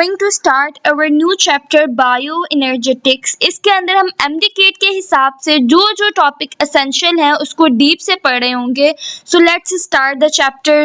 going to start our new chapter Bioenergetics। इसके अंदर हम MDCAT के हिसाब से जो जो टॉपिक एसेंशियल हैं उसको डीप से पढ़ रहे होंगे। So let's start the chapter.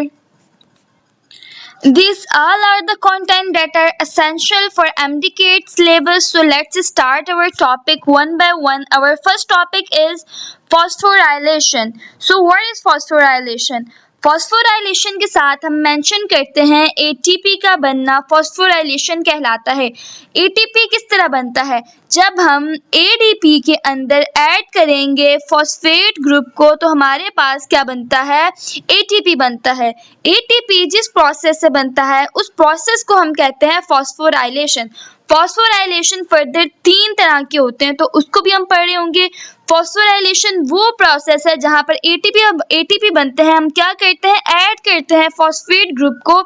These all are the content that are essential for MDCAT syllabus. So let's start our topic one by one. Our first topic is phosphorylation. So what is phosphorylation? Phosphorylation के साथ हम mention करते हैं ATP का बनना phosphorylation कहलाता है। ATP किस तरह बनता है? जब हम एडीपी के अंदर ऐड करेंगे फॉस्फेट ग्रुप को तो हमारे पास क्या बनता है? एटीपी बनता है। एटीपी जिस प्रोसेस से बनता है उस प्रोसेस को हम कहते हैं फॉस्फोराइलेशन। फॉस्फोराइलेशन फर्दर 3 तरह के होते हैं तो उसको भी हम पढ़ रहे होंगे। फॉस्फोराइलेशन वो प्रोसेस है जहां पर एटीपी बनते हैं। हम क्या करते हैं? ऐड करते हैं फॉस्फेट ग्रुप को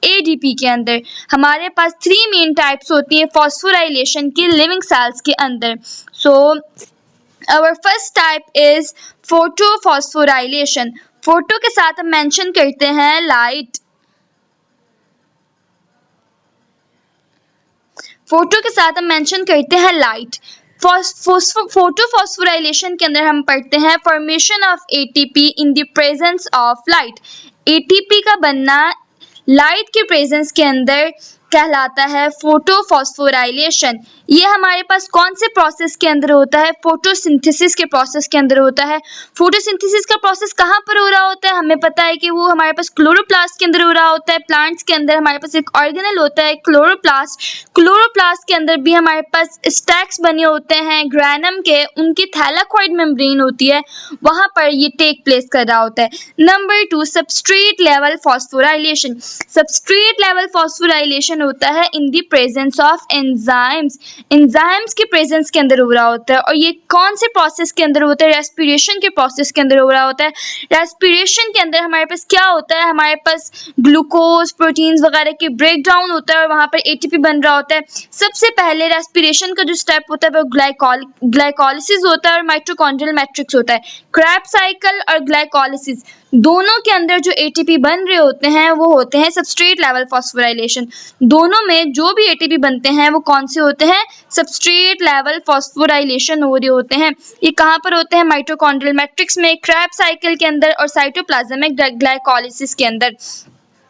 एडीपी के अंदर। हमारे पास 3 मेन टाइप्स होती है फॉस्फोराइलेशन की लिविंग सेल्स के अंदर। So our first type is photophosphorylation. Photo के साथ हम मेंशन करते हैं लाइट। फोटो के साथ हम मेंशन करते हैं लाइट। फोटोफॉस्फोराइलेशन के अंदर हम पढ़ते हैं formation of ATP in the presence of light. ATP का बनना लाइट के प्रेजेंस के अंदर कहलाता है फोटोफॉस्फोराइलेशन। ये हमारे पास कौन से प्रोसेस के अंदर होता है? फोटोसिंथेसिस के प्रोसेस के अंदर होता है। फोटोसिंथेसिस का प्रोसेस कहाँ पर हो रहा होता है? हमें पता है कि वो हमारे पास क्लोरोप्लास्ट के अंदर हो रहा होता है। प्लांट्स के अंदर हमारे पास एक ऑर्गेनेल होता है क्लोरोप्लास्ट। क्लोरोप्लास्ट के अंदर भी हमारे पास स्टैक्स बने होते हैं ग्रैनम के, उनकी थैलाकॉइड मेम्ब्रेन होती है, वहां पर ये टेक प्लेस कर रहा होता है। Number 2 substrate level phosphorylation. Substrate level phosphorylation होता है in the presence of enzymes. Enzymes के प्रेजेंस के अंदर हो रहा होता है। और ये कौन से प्रोसेस के अंदर होता है? रेस्पिरेशन के प्रोसेस के अंदर हो रहा होता है। रेस्पिरेशन के अंदर हमारे पास क्या होता है? हमारे पास ग्लूकोज प्रोटीन्स वगैरह के ब्रेक डाउन होता है और वहां पर एटीपी बन रहा होता है। सबसे पहले रेस्पिरेशन का जो स्टेप होता है वो ग्लाइकोलिसिस होता है और माइटोकॉन्ड्रियल मैट्रिक्स होता है। क्रेब्स साइकिल और ग्लाइकोलिसिस दोनों के अंदर जो एटीपी बन रहे होते हैं वो होते हैं सबस्ट्रेट लेवल फॉस्फोराइलेशन। दोनों में जो भी एटीपी बनते हैं वो कौन से होते हैं? सबस्ट्रेट लेवल फॉस्फोराइलेशन हो रहे होते हैं। ये कहाँ पर होते हैं? माइटोकॉन्ड्रियल मैट्रिक्स में, क्रेब्स साइकिल के अंदर और साइटोप्लाज्म में ग्लाइकोलिसिस के अंदर।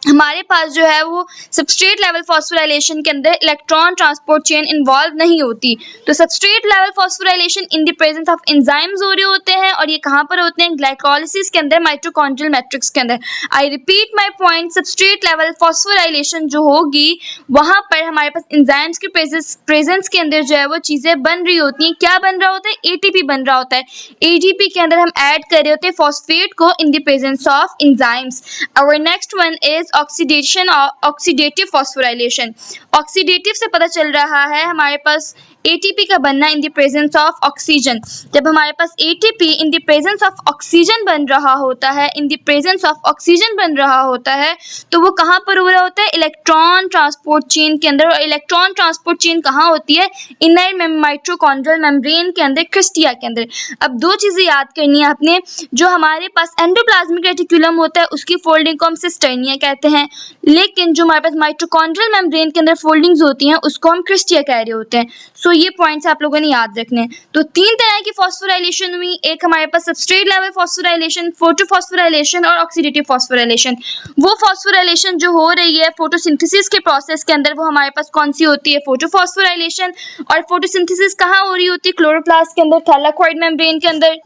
हमारे पास जो है वो सबस्ट्रेट लेवल फॉस्फोराइलेशन के अंदर इलेक्ट्रॉन ट्रांसपोर्ट चेन इन्वॉल्व नहीं होती। तो substrate level phosphorylation in the presence of enzymes हो रहे होते हैं और ये कहाँ पर होते हैं? ग्लाइकोलिसिस के अंदर, माइटोकॉन्ड्रियल मैट्रिक्स के अंदर। I repeat my point, substrate level phosphorylation जो होगी वहां पर हमारे पास एंजाइम्स के प्रेजेंस के अंदर जो है वो चीजें बन रही होती हैं। क्या बन रहा होता है? एटीपी बन रहा होता है। एडीपी के अंदर हम ऐड कर रहे होते हैं फॉस्फेट को in the presence of enzymes. Our next one is oxidative phosphorylation. Oxidative से पता चल रहा है हमारे पास एटीपी का बनना in the presence of oxygen. जब हमारे पास ATP in the presence of oxygen बन रहा होता है, in the presence of oxygen बन रहा होता है तो वो कहाँ पर हो रहा होता है? इलेक्ट्रॉन ट्रांसपोर्ट चेन के अंदर। और इलेक्ट्रॉन ट्रांसपोर्ट चेन कहाँ होती है? इनर माइटोकॉन्ड्रियल मेम्ब्रेन के अंदर, क्रिस्टिया के अंदर। अब 2 चीजें याद करनी है आपने। जो हमारे पास एंडोप्लाज्मिक रेटिकुलम होता है उसकी फोल्डिंग को हम सिस्टर्निया कहते हैं, लेकिन जो हमारे पास माइटोकॉन्ड्रियल मेम्ब्रेन के अंदर फोल्डिंग्स होती हैं उसको हम क्रिस्टिया कह रहे होते हैं। सो ये पॉइंट्स आप लोगों ने याद रखने हैं। तो 3 तरह की फॉस्फोराइलेशन हुई। एक हमारे पास सबस्ट्रेट लेवल फॉस्फोराइलेशन, फोटोफॉस्फोराइलेशन और ऑक्सीडेटिव फॉस्फोराइलेशन। वो फॉस्फोराइलेशन जो हो रही है फोटोसिंथेसिस के प्रोसेस के अंदर वो हमारे पास कौन सी होती है? फोटोफॉस्फोराइलेशन। और फोटोसिंथेसिस कहाँ हो रही होती है? क्लोरोप्लास्ट के अंदर, थैलाकॉइड मेम्ब्रेन के अंदर।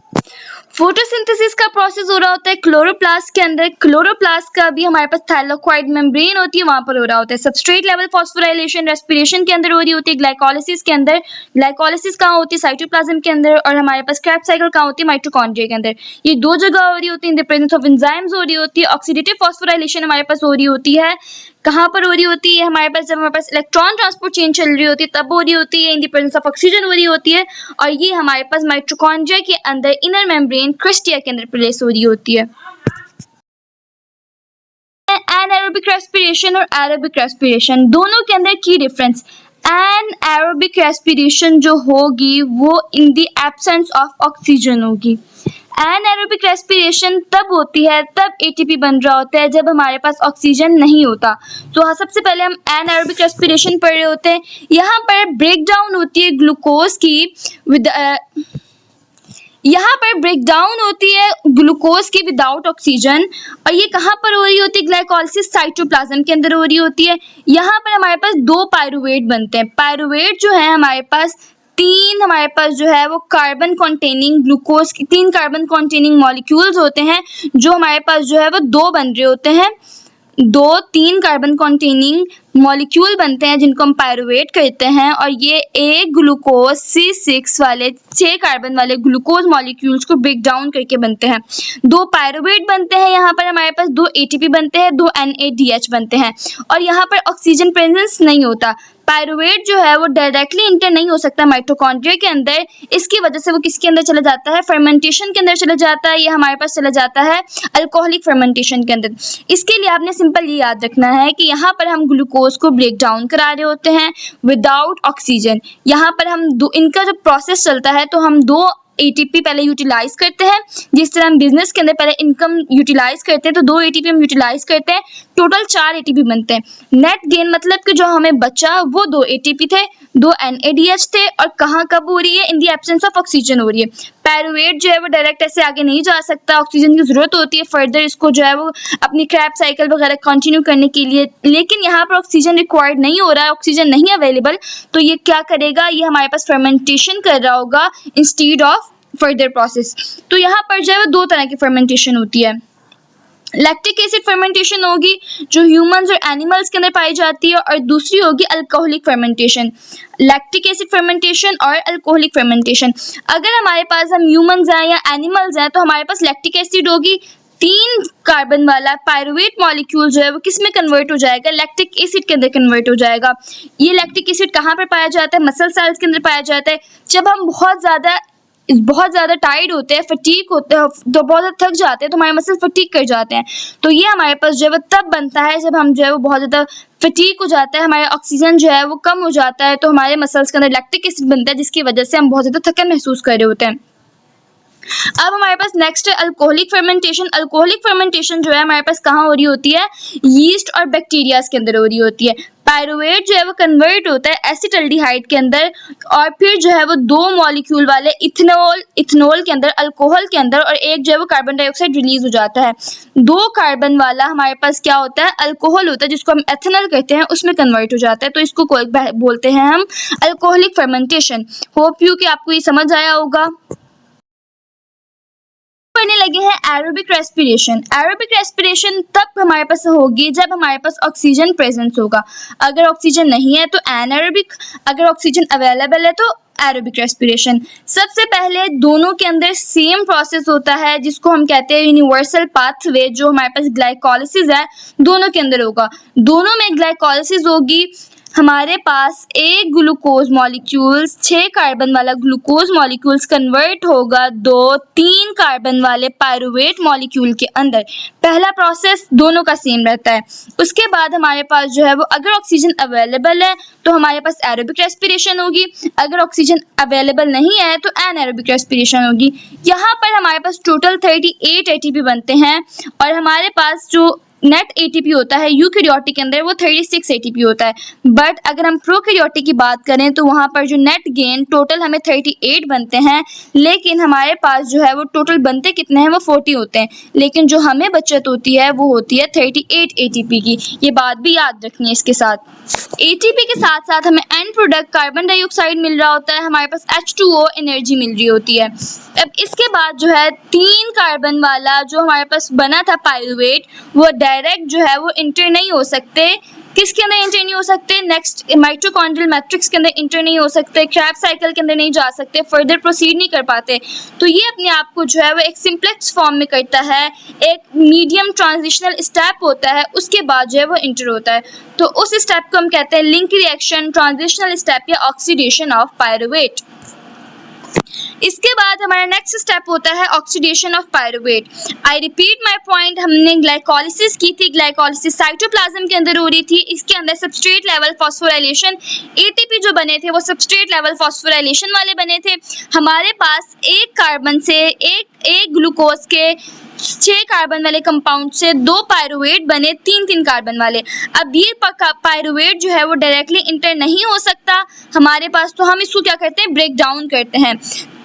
फोटोसिंथेसिस का प्रोसेस हो रहा होता है क्लोरोप्लास्ट के अंदर। क्लोरोप्लास्ट का भी हमारे पास थैलाकॉइड मेम्ब्रेन होती है, वहां पर हो रहा होता है। सबस्ट्रेट लेवल फॉस्फोराइलेशन रेस्पिरेशन के अंदर हो रही होती है। ग्लाइकोलिसिस के अंदर, ग्लाइकोलिसिस कहाँ होती है? साइटोप्लाज्म के अंदर। और हमारे पास क्रेब्स साइकिल कहाँ होती है? माइटोकॉन्ड्रिया के अंदर। ये 2 जगह हो रही होती है। In the presence of enzymes हो रही होती है। ऑक्सीडेटिव फॉस्फोराइलेशन हमारे पास हो रही होती है कहाँ पर हो रही होती है? हमारे पास जब हमारे पास इलेक्ट्रॉन ट्रांसपोर्ट चेन चल रही होती है तब हो रही होती है। In the presence of oxygen हो रही होती है। और ये हमारे पास माइटोकॉन्ड्रिया के अंदर, इनर मेम्ब्रेन क्रिस्टिया के अंदर प्लेस हो रही होती है। एनारोबिक रेस्पिरेशन और एरोबिक रेस्पिरेशन दोनों के अंदर की डिफरेंस। एनाएरोबिक रेस्पिरेशन जो होगी वो in the absence of oxygen होगी। एनाएरोबिक रेस्पिरेशन तब होती है, तब एटीपी बन रहा होता है जब हमारे पास ऑक्सीजन नहीं होता। तो हाँ, सबसे पहले हम एनाएरोबिक रेस्पिरेशन पढ़ रहे होते हैं। यहाँ पर ब्रेक डाउन होती है ग्लूकोज की यहाँ पर ब्रेकडाउन होती है ग्लूकोज की विदाउट ऑक्सीजन, और ये कहाँ पर हो रही होती है? ग्लाइकोलाइसिस साइटोप्लाज्म के अंदर हो रही होती है। यहाँ पर हमारे पास दो पायरुवेट बनते हैं। पायरुवेट जो है हमारे पास जो है वो कार्बन कॉन्टेनिंग ग्लूकोज की 3 कार्बन कॉन्टेनिंग मॉलिक्यूल्स होते हैं, जो हमारे पास जो है वो 2 बन रहे होते हैं। 3 कार्बन कॉन्टेनिंग मॉलिक्यूल बनते हैं जिनको हम पायरुवेट कहते हैं, और ये एक ग्लूकोज C6 वाले 6 कार्बन वाले ग्लूकोज मॉलिक्यूल्स को ब्रेक डाउन करके बनते हैं। 2 पायरुवेट बनते हैं, यहाँ पर हमारे पास 2 ATP बनते हैं, 2 NADH बनते हैं, और यहाँ पर ऑक्सीजन प्रेजेंस नहीं होता। पायरुवेट जो है वो डायरेक्टली इंटर नहीं हो सकता माइटोकॉन्ड्रिया के अंदर, इसकी वजह से वो किसके अंदर चला जाता है? फर्मेंटेशन के अंदर चला जाता है। ये हमारे पास चला जाता है अल्कोहलिक फर्मेंटेशन के अंदर। इसके लिए आपने सिंपल ये याद रखना है कि यहाँ पर हम ग्लूकोज को ब्रेक डाउन करा रहे होते हैं विदाउट ऑक्सीजन। यहाँ पर हम इनका जो प्रोसेस चलता है तो हम 2 ATP पहले यूटिलाइज करते हैं, जिस तरह हम बिजनेस के अंदर पहले इनकम यूटिलाइज करते हैं तो 2 ATP हम यूटिलाइज करते हैं, टोटल 4 ATP बनते हैं। नेट गेन मतलब कि जो हमें बचा वो 2 ATP थे, 2 NADH थे, और कहाँ कब हो रही है? इन दी एब्सेंस ऑफ ऑक्सीजन हो रही है। पायरुवेट जो है वो डायरेक्ट ऐसे आगे नहीं जा सकता, ऑक्सीजन की जरूरत होती है फर्दर इसको जो है वो अपनी क्रैब साइकिल वगैरह कंटिन्यू करने के लिए, लेकिन यहाँ पर ऑक्सीजन रिक्वायर्ड नहीं हो रहा है, ऑक्सीजन नहीं अवेलेबल, तो ये क्या करेगा? ये हमारे पास फर्मेंटेशन कर रहा होगा इंस्टीड ऑफ फर्दर प्रोसेस। तो यहाँ पर जो है वो 2 तरह की फर्मेंटेशन होती है। लैक्टिक एसिड फर्मेंटेशन होगी जो ह्यूमंस और एनिमल्स के अंदर पाई जाती है, और दूसरी होगी alcoholic fermentation. Lactic acid fermentation और अल्कोहलिक फर्मेंटेशन। अगर हमारे पास हम ह्यूमंस हैं या एनिमल्स हैं तो हमारे पास लैक्टिक एसिड होगी, 3 कार्बन वाला पायरुवेट मॉलिक्यूल जो है वो किस में कन्वर्ट हो जाएगा? लैक्टिक एसिड के अंदर कन्वर्ट हो जाएगा। ये लैक्टिक एसिड कहाँ पर पाया जाता है? मसल सेल्स के अंदर पाया जाता है। जब हम बहुत ज़्यादा टायर्ड होते हैं, फटीक होते हैं, तो बहुत ज़्यादा थक जाते हैं, तो हमारे मसल फटीक कर जाते हैं, तो ये हमारे पास जो है वो तब बनता है जब हम जो है वो बहुत ज़्यादा फटीक हो जाता है, हमारा ऑक्सीजन जो है वो कम हो जाता है, तो हमारे मसल्स के अंदर लैक्टिक एसिड बनता है, जिसकी वजह से हम बहुत ज़्यादा थकन महसूस कर रहे होते हैं। अब हमारे पास नेक्स्ट है अल्कोहलिक फर्मेंटेशन। अल्कोहलिक फर्मेंटेशन जो है हमारे पास कहाँ हो रही होती है? यीस्ट और बैक्टीरियाज के अंदर हो रही होती है। पायरुवेट जो है वो कन्वर्ट होता है एसिटाल्डिहाइड के अंदर, और फिर जो है वो 2 मॉलिक्यूल वाले इथेनॉल के अंदर, अल्कोहल के अंदर, और एक जो है वो कार्बन डाइऑक्साइड रिलीज हो जाता है। 2 कार्बन वाला हमारे पास क्या होता है? अल्कोहल होता है, जिसको हम एथेनॉल कहते हैं, उसमें कन्वर्ट हो जाता है, तो इसको बोलते हैं हम अल्कोहलिक फर्मेंटेशन। होप यू कि आपको ये समझ आया होगा। पढ़ने लगे हैं एरोबिक रेस्पिरेशन। एरोबिक रेस्पिरेशन तब हमारे पास होगी जब हमारे पास ऑक्सीजन प्रेजेंस होगा। अगर ऑक्सीजन नहीं है तो एनारोबिक, अगर ऑक्सीजन अवेलेबल है तो एरोबिक रेस्पिरेशन। सबसे पहले दोनों के अंदर सेम प्रोसेस होता है जिसको हम कहते हैं यूनिवर्सल पाथवे, जो हमारे पास ग्लाइकोलाइसिस है दोनों के अंदर होगा। दोनों में ग्लाइकोलाइसिस होगी, हमारे पास एक ग्लूकोज मॉलिक्यूल्स 6 कार्बन वाला ग्लूकोज मॉलिक्यूल्स कन्वर्ट होगा 2-3 कार्बन वाले पायरुवेट मॉलिक्यूल के अंदर। पहला प्रोसेस दोनों का सेम रहता है। उसके बाद हमारे पास जो है वो अगर ऑक्सीजन अवेलेबल है तो हमारे पास एरोबिक रेस्पिरेशन होगी, अगर ऑक्सीजन अवेलेबल नहीं है तो एनारोबिक रेस्पिरेशन होगी। यहाँ पर हमारे पास टोटल 38 ATP बनते हैं, और हमारे पास जो नेट ATP होता है यूकैरियोटिक के अंदर वो 36 ATP होता है। बट अगर हम प्रोकैरियोटिक की बात करें तो वहाँ पर जो नेट गेन टोटल हमें 38 बनते हैं, लेकिन हमारे पास जो है वो टोटल बनते कितने हैं? वो 40 होते हैं, लेकिन जो हमें बचत होती है वो होती है 38 ATP की। ये बात भी याद रखनी है। इसके साथ ATP के साथ साथ हमें एंड प्रोडक्ट कार्बन डाइऑक्साइड मिल रहा होता है, हमारे पास H2O एनर्जी मिल रही होती है। अब इसके बाद जो है 3 कार्बन वाला जो हमारे पास बना था पायरुवेट, वो डायरेक्ट जो है वो इंटर नहीं हो सकते। किसके अंदर इंटर नहीं हो सकते? नेक्स्ट माइटोकॉन्ड्रियल मैट्रिक्स के अंदर इंटर नहीं हो सकते, क्रैब साइकिल के अंदर नहीं जा सकते, फर्दर प्रोसीड नहीं कर पाते। तो ये अपने आप को जो है वो एक सिंपलेक्स फॉर्म में करता है, एक मीडियम ट्रांजिशनल स्टेप होता है, उसके बाद जो है वो इंटर होता है। तो उस स्टेप को हम कहते हैं लिंक रिएक्शन, ट्रांजिशनल स्टेप या ऑक्सीडेशन ऑफ पायरुवेट। इसके बाद हमारा नेक्स्ट स्टेप होता है oxidation of pyruvate. I repeat my point, हमने ग्लाइकोलिसिस की थी, ग्लाइकोलिसिस साइटोप्लाज्म के अंदर हो रही थी, इसके अंदर सबस्ट्रेट लेवल फॉस्फोराइलेशन, एटीपी जो बने थे वो सबस्ट्रेट लेवल फॉस्फोराइलेशन वाले बने थे। हमारे पास एक कार्बन से एक ग्लूकोज के 6 कार्बन वाले कंपाउंड से 2 पायरुवेट बने 3 कार्बन वाले। अब ये पायरुवेट जो है वो डायरेक्टली इंटर नहीं हो सकता हमारे पास, तो हम इसको क्या करते हैं, ब्रेक डाउन करते हैं।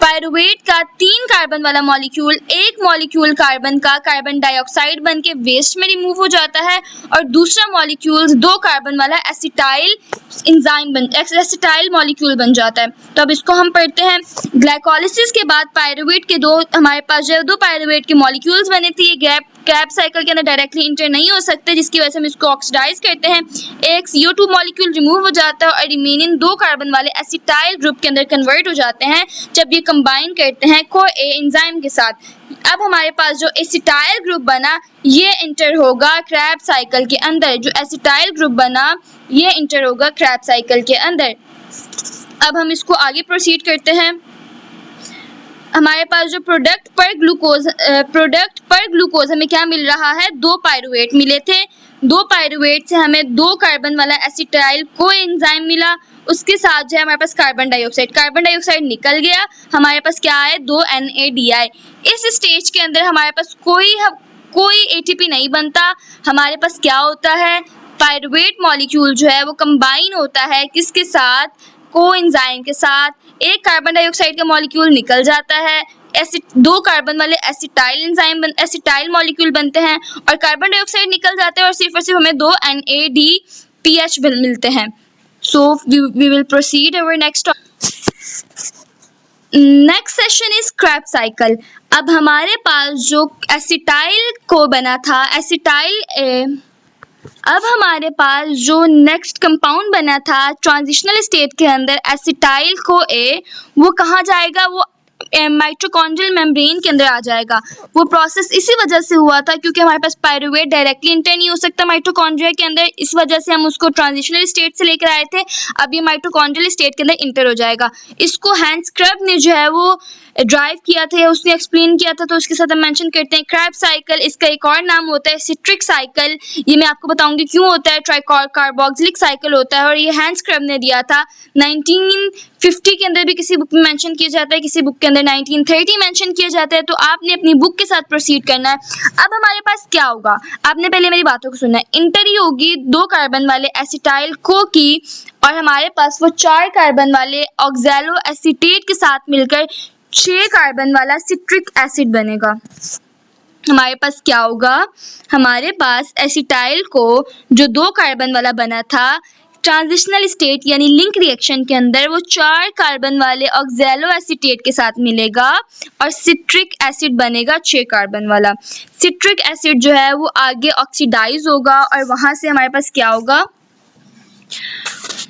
पायरुवेट का 3 कार्बन वाला मॉलिक्यूल एक मॉलिक्यूल कार्बन का कार्बन डाइऑक्साइड बन के वेस्ट में रिमूव हो जाता है और दूसरा मॉलिक्यूल 2 कार्बन वाला एसिटाइल मॉलिक्यूल बन जाता है। तो अब इसको हम पढ़ते हैं। ग्लाइकोलिसिस के बाद पायरुवेट के हमारे पास जो 2 पायरुवेट के मॉलिक्यूल्स बने थे, ये गैप साइकिल के अंदर डायरेक्टली इंटर नहीं हो सकते, जिसकी वजह से हम इसको ऑक्सीडाइज करते हैं। एक CO2 मॉलिक्यूल रिमूव हो जाता है और रिमेनिंग 2 कार्बन वाले एसिटाइल ग्रुप के अंदर कन्वर्ट हो जाते हैं जब ये कंबाइन करते हैं CoA एंजाइम के साथ। अब हमारे पास जो एसिटाइल ग्रुप बना ये इंटर होगा क्रैब साइकिल के अंदर, जो एसिटाइल ग्रुप बना ये इंटर होगा क्रैब साइकिल के अंदर। अब हम इसको आगे प्रोसीड करते हैं। हमारे पास जो प्रोडक्ट पर ग्लूकोज हमें क्या मिल रहा है, 2 पायरुवेट मिले थे। 2 पायरुवेट से हमें 2 कार्बन वाला एसिटाइल कोएंजाइम मिला, उसके साथ जो है हमारे पास कार्बन डाइऑक्साइड निकल गया, हमारे पास क्या है 2 NADI। इस स्टेज के अंदर हमारे पास कोई ATP नहीं बनता, हमारे पास क्या होता है, पायरुवेट मॉलिक्यूल जो है वो कंबाइन होता है किसके साथ, कोएंजाइम के साथ। एक कार्बन डाइऑक्साइड का मॉलिक्यूल निकल जाता है, 2 कार्बन वाले एसिटाइल मॉलिक्यूल बनते हैं और कार्बन डाइऑक्साइड निकल जाते हैं और सिर्फ हमें 2 NADPH मिलते हैं। So we will proceed our next session is Krebs cycle. अब हमारे पास जो एसिटाइल को बना था अब हमारे पास जो नेक्स्ट कंपाउंड बना था ट्रांजिशनल स्टेट के अंदर एसिटाइल CoA, वो कहाँ जाएगा, वो माइटोकॉन्ड्रियल मेम्ब्रेन के अंदर आ जाएगा। वो प्रोसेस इसी वजह से हुआ था क्योंकि हमारे पास पायरुवेट डायरेक्टली इंटर नहीं हो सकता माइटोकॉन्ड्रिया के अंदर, इस वजह से हम उसको ट्रांजिशनल स्टेट से लेकर आए थे। अब ये माइटोकॉन्ड्रियल स्टेट के अंदर इंटर हो जाएगा। इसको हैंस क्रैब ने जो है वो ड्राइव किया था, उसने एक्सप्लेन किया था, तो उसके साथ हम मेंशन करते हैं क्रैब साइकिल। इसका एक और नाम होता है सिट्रिक साइकिल, ये मैं आपको बताऊंगी क्यों होता है। ट्राइकार्बोक्सिलिक साइकिल होता है और ये हैंस क्रैब ने दिया था 1950 के अंदर भी किसी बुक में मेंशन किया जाता है, किसी बुक के अंदर 1930 मेंशन किया जाता है। तो आपने अपनी बुक के साथ प्रोसीड करना है। अब हमारे पास क्या होगा, आपने पहले मेरी बातों को सुनना है। इंटरी होगी 2 कार्बन वाले एसिटाइल को की और हमारे पास वो 4 कार्बन वाले ऑक्सैलो एसीटेट के साथ मिलकर 6 कार्बन वाला सिट्रिक एसिड बनेगा। हमारे पास क्या होगा, हमारे पास एसिटाइल को जो 2 कार्बन वाला बना था ट्रांजिशनल स्टेट यानी लिंक रिएक्शन के अंदर, वो 4 कार्बन वाले ऑक्सैलो एसीटेट के साथ मिलेगा और सिट्रिक एसिड बनेगा 6 कार्बन वाला। सिट्रिक एसिड जो है वो आगे ऑक्सीडाइज होगा और वहां से हमारे पास क्या होगा,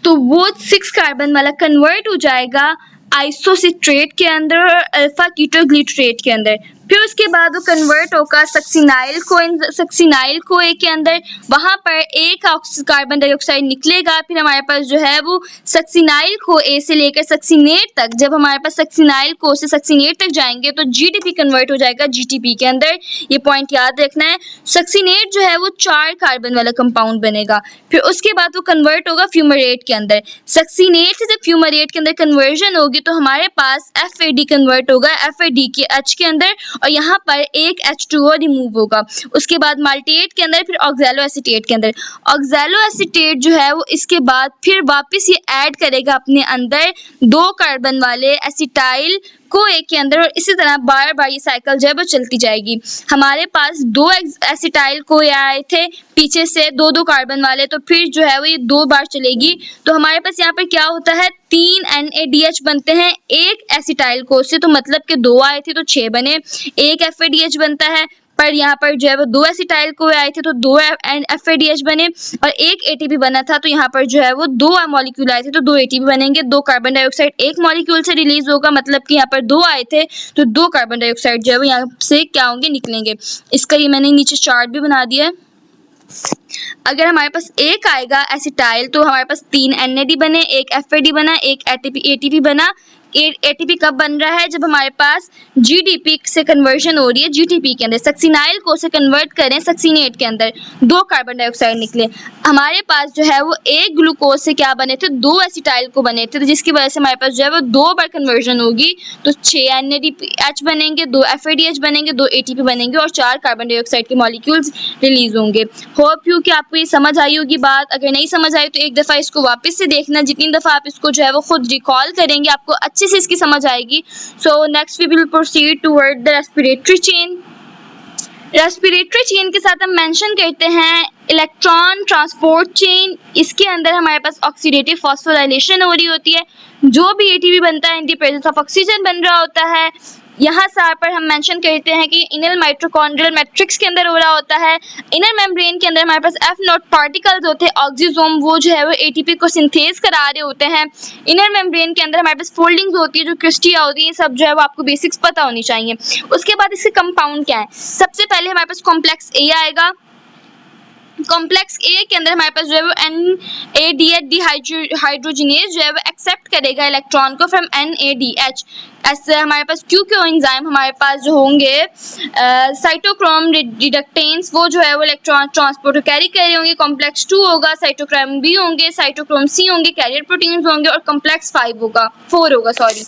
तो वो 6 कार्बन वाला कन्वर्ट हो जाएगा आइसोसिट्रेट के अंदर और अल्फा कीटोग्लिसरेट के अंदर। फिर उसके बाद वो कन्वर्ट होकर सक्सिनाइल CoA के अंदर, वहां पर एक कार्बन डाइऑक्साइड निकलेगा। फिर हमारे पास जो है वो सक्सिनाइल CoA से लेकर सक्सिनेट तक, जब हमारे पास सक्सिनाइल को से सक्सिनेट तक जाएंगे तो GTP कन्वर्ट हो जाएगा GTP के अंदर। ये पॉइंट याद रखना है। सक्सिनेट जो है वो 4 कार्बन वाला कंपाउंड बनेगा। फिर उसके बाद वो कन्वर्ट होगा फ्यूमरेट के अंदर। सक्सिनेट से जब फ्यूमरेट के अंदर कन्वर्जन होगी तो हमारे पास FAD कन्वर्ट होगा FADH के अंदर और यहाँ पर एक H2O रिमूव होगा। उसके बाद माल्टेट के अंदर, फिर ऑक्सैलो एसीटेट के अंदर। ऑक्सैलो एसीटेट जो है वो इसके बाद फिर वापस ये ऐड करेगा अपने अंदर 2 कार्बन वाले एसिटाइल CoA के अंदर और इसी तरह बार बार ये साइकिल जो है वो चलती जाएगी। हमारे पास 2 एसिटाइल CoA आए थे पीछे से 2 कार्बन वाले, तो फिर जो है वो ये 2 बार चलेगी। तो हमारे पास यहाँ पर क्या होता है, 3 NADH बनते हैं एक एसिटाइल को से, तो मतलब कि 2 आए थे तो 6 बने। एक FADH बनता है, पर यहाँ पर जो है वो 2 एसिटाइल CoA आए थे तो 2 FADH बने और एक ATP बना था, तो यहाँ पर जो है वो 2 मॉलिक्यूल आए थे तो 2 ATP बनेंगे। 2 कार्बन डाइऑक्साइड एक मॉलिक्यूल से रिलीज होगा, मतलब कि यहाँ पर 2 आए थे तो 2 कार्बन डाइऑक्साइड जो है वो यहाँ से क्या होंगे, निकलेंगे। इसका ये मैंने नीचे चार्ट भी बना दिया है। अगर हमारे पास एक आएगा एसिटाइल तो हमारे पास 3 NAD बने, एक FAD बना, एक ATP बना, एटीपी कब बन रहा है? जब हमारे पास जीडीपी से कन्वर्जन हो रही है जीटीपी के अंदर, सक्सीनाइल को से कन्वर्ट करें सक्सीनेट के अंदर, 2 कार्बन डाइऑक्साइड निकले, हमारे पास जो है वो एक ग्लूकोज से क्या बने थे? 2 एसिटाइल को बने थे, तो जिसकी वजह से हमारे पास जो है वो 2 बार कन्वर्जन होगी, तो 6 NADH बनेंगे, 2 FADH बनेंगे, 2 ATP बनेंगे और 4 कार्बन डाइऑक्साइड के मॉलिक्यूल्स रिलीज होंगे। होप यू कि आपको ये समझ आई होगी बात। अगर नहीं समझ आई तो एक दफ़ा इसको वापस से देखना, जितनी दफ़ा आप इसको जो है वो खुद रिकॉल करेंगे आपको अच्छे से इसकी समझ आएगी। So next we will proceed toward the respiratory chain. Respiratory chain के साथ हम मेंशन करते हैं इलेक्ट्रॉन ट्रांसपोर्ट चेन। इसके अंदर हमारे पास ऑक्सीडेटिव फॉस्फोराइलेशन हो रही होती है, जो भी एटीपी बनता है in the presence of oxygen बन रहा होता है। यहाँ पर हम मेंशन करते हैं कि इनर माइटोकॉन्ड्रियल मैट्रिक्स के अंदर हो रहा होता है। इनर मेम्ब्रेन के अंदर हमारे पास F0 पार्टिकल्स होते हैं, ऑक्सीजोम, वो जो है वो एटीपी को सिंथेज करा रहे होते हैं। इनर मेम्ब्रेन के अंदर हमारे पास फोल्डिंग्स होती है, जो क्रिस्टिया होती है, ये सब जो है वो आपको बेसिक्स पता होनी चाहिए। उसके बाद इसके कंपाउंड क्या है? सबसे पहले हमारे पास कॉम्प्लेक्स ए आएगा। कॉम्प्लेक्स ए के अंदर हमारे पास जो है वो NADH डिहाइड्रोजिनेज जो है वो एक्सेप्ट करेगा इलेक्ट्रॉन को फ्रॉम NADH। ऐसे हमारे पास क्यों एंजाइम हमारे पास जो होंगे साइटोक्रोम रिडक्टेंस, वो जो है वो इलेक्ट्रॉन ट्रांसपोर्ट को कैरी कर रहे होंगे। कॉम्प्लेक्स 2 होगा, साइटोक्रोम B होंगे, साइटोक्रोम C होंगे, कैरियर प्रोटीन्स होंगे, और कॉम्प्लेक्स 4 होगा सॉरी।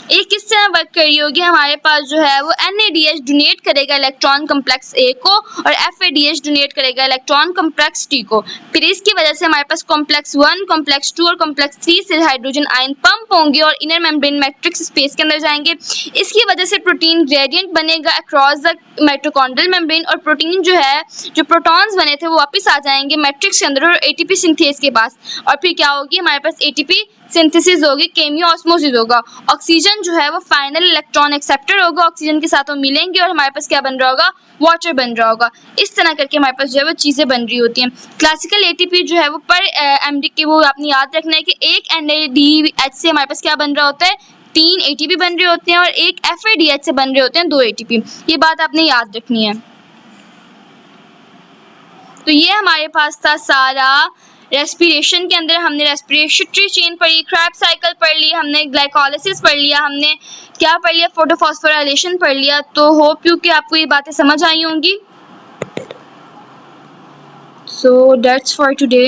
ये किस तरह वर्क कर रही होगी? हमारे पास जो है वो NADH डोनेट करेगा इलेक्ट्रॉन कॉम्प्लेक्स A को, और FADH डोनेट करेगा इलेक्ट्रॉन कॉम्प्लेक्स T को। फिर इसकी वजह से हमारे पास कॉम्प्लेक्स 1, कॉम्प्लेक्स 2 और कॉम्प्लेक्स 3 से हाइड्रोजन आयन पंप होंगे और इनर मेम्ब्रेन मैट्रिक्स स्पेस के अंदर जाएंगे। इसकी वजह से प्रोटीन ग्रेडियंट बनेगा अक्रॉस द माइटोकॉन्ड्रियल मेम्ब्रेन, और प्रोटीन जो है, जो प्रोटॉन्स बने थे वो वापस आ जाएंगे मैट्रिक्स के अंदर और ATP सिंथेज के पास। और फिर क्या होगी? हमारे पास ATP सिंथेसिस होगी, केमियो ऑस्मोसिस होगा। ऑक्सीजन जो है वो फाइनल इलेक्ट्रॉन एक्सेप्टर होगा, ऑक्सीजन के साथ वो मिलेंगे और हमारे पास क्या बन रहा होगा? वाटर बन रहा होगा। इस तरह करके हमारे पास जो है वो चीज़ें बन रही होती हैं। क्लासिकल ATP जो है वो पर MD की वो आपने याद रखना है कि एक NADH से हमारे पास क्या बन रहा होता है? 3 ATP बन रहे होते हैं, और एक FADH से बन रहे होते हैं 2 ATP। ये बात आपने याद रखनी है। तो ये हमारे पास था सारा। रेस्पिरेशन के अंदर हमने रेस्पिरेटरी चेन पढ़ी, क्रेब्स साइकिल पढ़ ली, हमने ग्लाइकोलाइसिस पढ़ लिया, हमने क्या पढ़ लिया? फोटोफॉस्फोराइलेशन पढ़ लिया। तो होप यू कि आपको ये बातें समझ आई होंगी। So that's for today.